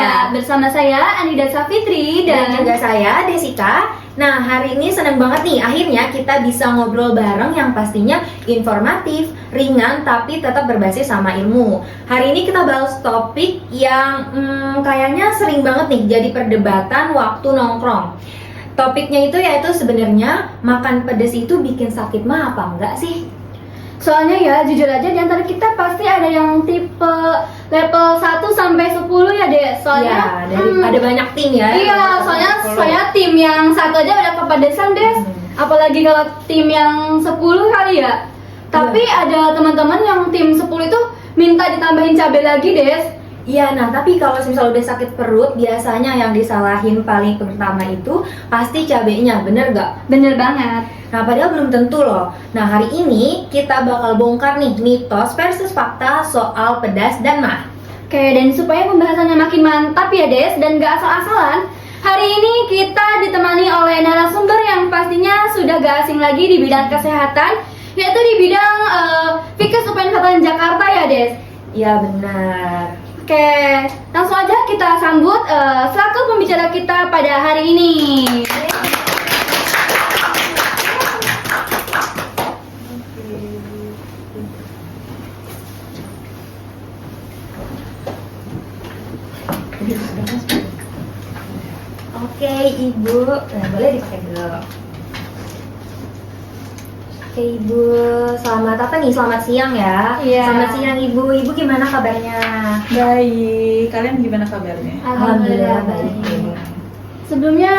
Ya, bersama saya Anida Safitri Dan dan juga saya Desika. Nah, hari ini senang banget nih akhirnya kita bisa ngobrol bareng yang pastinya informatif, ringan, tapi tetap berbasis sama ilmu. Hari ini kita bahas topik yang kayaknya sering banget nih jadi perdebatan waktu nongkrong. Topiknya itu yaitu sebenarnya makan pedas itu bikin sakit mah apa enggak sih? soalnya ya jujur aja di antara kita pasti ada yang tipe level 1 sampai 10 ya deh. Soalnya Ada banyak tim ya. iya, soalnya saya tim yang satu aja udah kepedesan deh. Apalagi kalau tim yang 10 kali ya. Tapi ada teman-teman yang tim 10 itu minta ditambahin cabai lagi, Des. Iya, nah tapi kalau misalnya udah sakit perut, biasanya yang disalahin paling pertama itu pasti cabenya, bener gak? Bener banget. Nah padahal belum tentu loh. Nah hari ini kita bakal bongkar nih mitos versus fakta soal pedas dan mah. Oke, dan supaya pembahasannya makin mantap ya Des, dan gak asal-asalan, hari ini kita ditemani oleh narasumber yang pastinya sudah gak asing lagi di bidang kesehatan, yaitu di bidang Fikes UPN Veteran Jakarta ya Des. Iya benar. Oke, langsung aja kita sambut selaku pembicara kita pada hari ini. Oke Ibu, nah, boleh dipakai dulu. Oke Ibu, selamat apa nih? Selamat siang ya. Iya. Selamat siang Ibu. Ibu gimana kabarnya? Baik, kalian gimana kabarnya? Alhamdulillah baik. Sebelumnya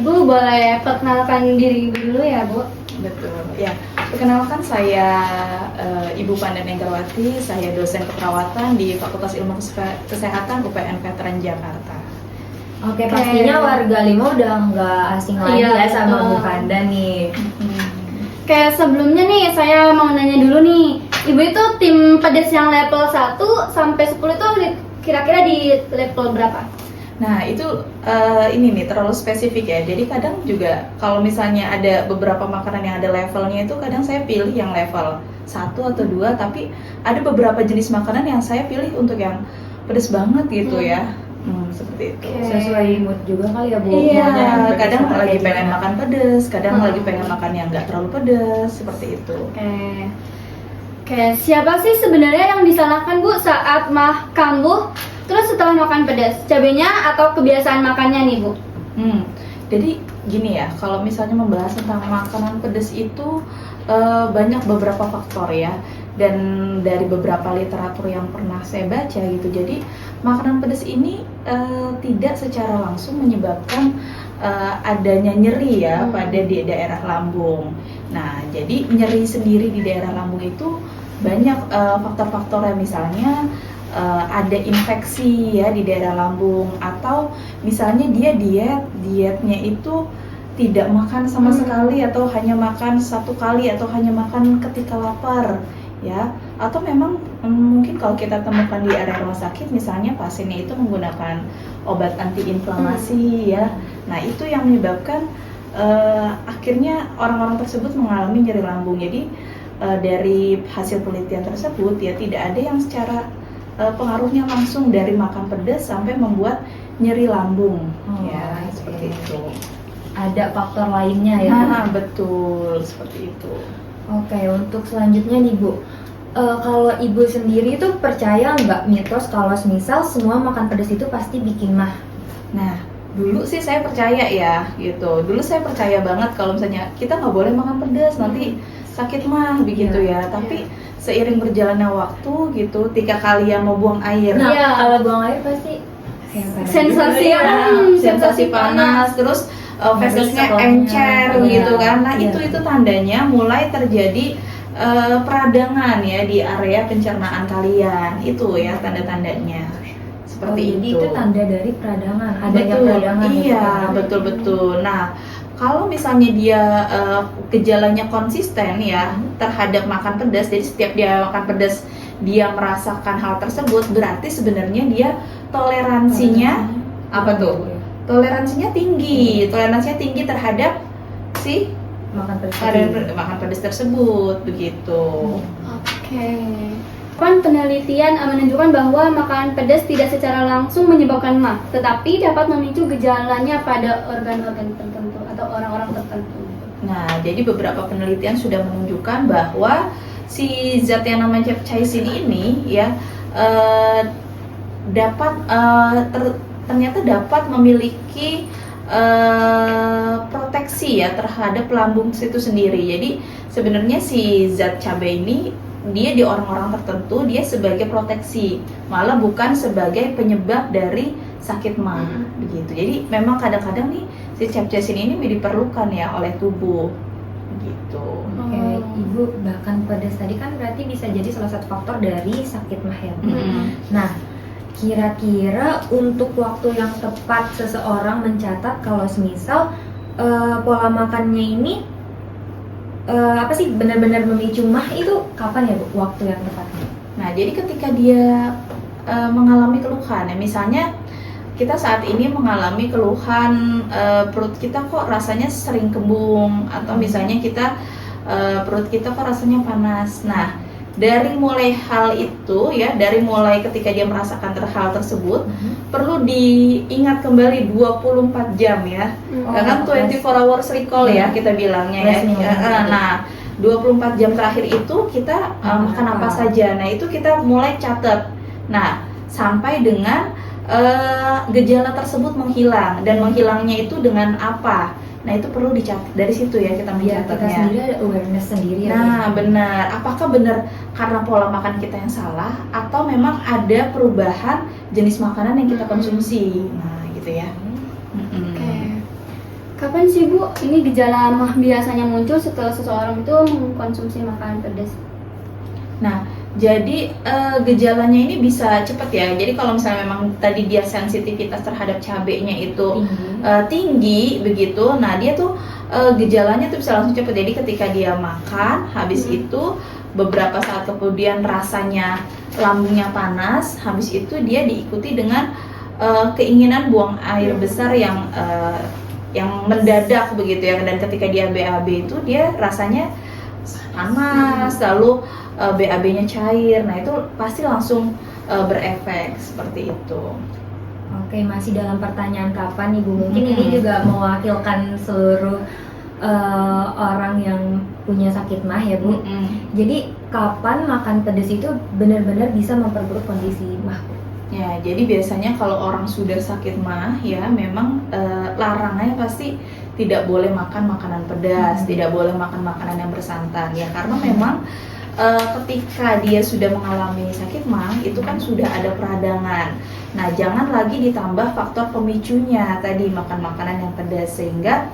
Ibu boleh perkenalkan diri Ibu dulu ya Bu. Betul, ya. Perkenalkan saya Ibu Pandan Enggarwati, saya dosen keperawatan di Fakultas Ilmu Kesehatan UPN Veteran Jakarta. Oke, pastinya warga Lima udah nggak asing lagi Iya, ya sama betul. Bu Panda nih. Kayak sebelumnya nih saya mau nanya dulu nih, Ibu itu tim pedas yang level 1 sampai 10 itu kira-kira di level berapa? Nah itu ini nih terlalu spesifik ya. Jadi kadang juga kalau misalnya ada beberapa makanan yang ada levelnya itu kadang saya pilih yang level 1 atau 2. Tapi ada beberapa jenis makanan yang saya pilih untuk yang pedas banget gitu ya. Seperti itu. Oke. Sesuai mood juga kali ya Bu. Iya, Moodnya yang kadang seperti lagi itu. pengen makan pedas, kadang lagi pengen makan yang nggak terlalu pedas, seperti itu. Oke, siapa sih sebenarnya yang disalahkan Bu saat mah kambuh terus setelah makan pedas? Cabenya atau kebiasaan makannya nih Bu? Jadi gini ya, kalau misalnya membahas tentang makanan pedas itu banyak beberapa faktor ya. Dan dari beberapa literatur yang pernah saya baca gitu, jadi makanan pedas ini tidak secara langsung menyebabkan adanya nyeri ya pada di daerah lambung. Nah, jadi nyeri sendiri di daerah lambung itu banyak faktor-faktornya, misalnya ada infeksi ya di daerah lambung, atau misalnya dia dietnya itu tidak makan sama sekali, atau hanya makan satu kali, atau hanya makan ketika lapar ya, atau memang mungkin kalau kita temukan di area rumah sakit misalnya pasiennya itu menggunakan obat antiinflamasi ya. Nah itu yang menyebabkan akhirnya orang-orang tersebut mengalami nyeri lambung. Jadi dari hasil penelitian tersebut ya tidak ada yang secara pengaruhnya langsung dari makan pedas sampai membuat nyeri lambung ya, seperti itu. Ada faktor lainnya ya. Nah, betul seperti itu. Oke, untuk selanjutnya nih Bu, kalau Ibu sendiri tuh percaya nggak mitos kalau misal semua makan pedas itu pasti bikin mah? Nah, dulu sih saya percaya ya, gitu. Dulu saya percaya banget kalau misalnya kita nggak boleh makan pedas, nanti sakit mah, begitu ya. Tapi seiring berjalannya waktu, gitu, ketika kalian mau buang air, Nah, Iya. kalau buang air pasti Sensasi sensasi panas, terus vesesnya setelahnya. encer Iya. gitu kan. Nah Iya. itu tandanya mulai terjadi peradangan ya di area pencernaan kalian. Itu ya tanda-tandanya seperti jadi itu. itu tanda dari peradangan, adanya Betul, peradangan. iya betul. Nah kalau misalnya dia gejalanya konsisten ya terhadap makan pedas, jadi setiap dia makan pedas dia merasakan hal tersebut, berarti sebenarnya dia toleransinya apa tuh? Toleransinya tinggi terhadap si makan pedas. makan pedas tersebut, begitu. Oke. Penelitian menunjukkan bahwa makanan pedas tidak secara langsung menyebabkan MAH, tetapi dapat memicu gejalanya pada organ-organ tertentu atau orang-orang tertentu. Nah, jadi beberapa penelitian sudah menunjukkan bahwa si zat yang namanya capsaicin ini ya ternyata dapat memiliki proteksi ya terhadap lambung itu sendiri. Jadi sebenarnya si zat cabai ini dia di orang-orang tertentu dia sebagai proteksi, malah bukan sebagai penyebab dari sakit MAH begitu. Jadi memang kadang-kadang nih si capsaicin ini diperlukan ya oleh tubuh gitu. Oke, Ibu, bahkan pedas tadi kan berarti bisa jadi salah satu faktor dari sakit MAH ya, Bu. Nah, kira-kira untuk waktu yang tepat seseorang mencatat kalau semisal pola makannya ini benar-benar memicu MAH itu kapan ya, Bu, waktu yang tepatnya? Nah, jadi ketika dia mengalami keluhan ya, misalnya kita saat ini mengalami keluhan perut kita kok rasanya sering kembung, atau misalnya kita perut kita kok rasanya panas. Nah, dari mulai hal itu ya, dari mulai ketika dia merasakan hal tersebut perlu diingat kembali 24 jam ya. Karena 24 hours recall ya kita bilangnya ya. Nah, 24 jam terakhir itu kita makan apa saja. Nah, itu kita mulai catat. Nah, sampai dengan gejala tersebut menghilang, dan menghilangnya itu dengan apa. Nah, itu perlu dicatat, dari situ ya kita mencatatnya. Kita sendiri ada awareness sendiri ya. Nah, benar. Apakah benar karena pola makan kita yang salah, atau memang ada perubahan jenis makanan yang kita konsumsi? Nah, gitu ya. Oke. Kapan sih, Bu, ini gejala MAH biasanya muncul setelah seseorang itu mengkonsumsi makanan pedas? Nah, jadi gejalanya ini bisa cepat ya. Jadi kalau misalnya memang tadi dia sensitivitas terhadap cabenya itu tinggi begitu, nah dia tuh gejalanya tuh bisa langsung cepat. Jadi ketika dia makan, habis itu beberapa saat kemudian rasanya lambungnya panas, habis itu dia diikuti dengan keinginan buang air besar yang mendadak begitu ya. Dan ketika dia BAB itu dia rasanya panas, lalu BAB-nya cair. Nah, itu pasti langsung berefek seperti itu. Oke, masih dalam pertanyaan kapan Ibu? Mungkin ini juga mewakilkan seluruh orang yang punya sakit MAH ya, Bu. Jadi kapan makan pedas itu benar-benar bisa memperburuk kondisi MAH? Ya, jadi biasanya kalau orang sudah sakit MAH ya memang larangannya pasti tidak boleh makan makanan pedas, tidak boleh makan makanan yang bersantan ya, karena memang ketika dia sudah mengalami sakit MAH itu kan sudah ada peradangan. Nah, jangan lagi ditambah faktor pemicunya tadi makan makanan yang pedas, sehingga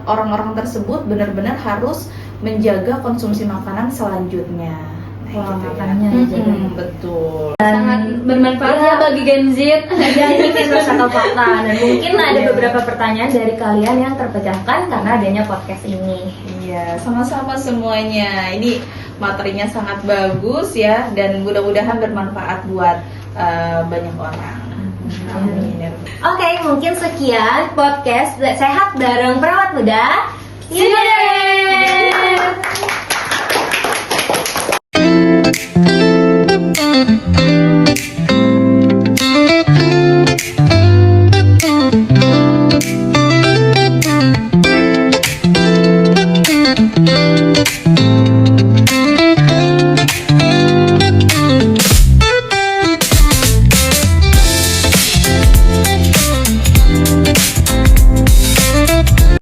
orang-orang tersebut benar-benar harus menjaga konsumsi makanan selanjutnya. Pola gitu makannya ya. Betul. Sangat bermanfaat ya bagi Gen Z. Ya, ini mitos atau fakta, dan mungkin ada beberapa pertanyaan dari kalian yang terpecahkan karena adanya podcast ini. Iya, sama-sama semuanya. Ini materinya sangat bagus ya, dan mudah-mudahan bermanfaat buat banyak orang. Amin. Oke, mungkin sekian podcast Sehat bareng Perawat Muda. See you there.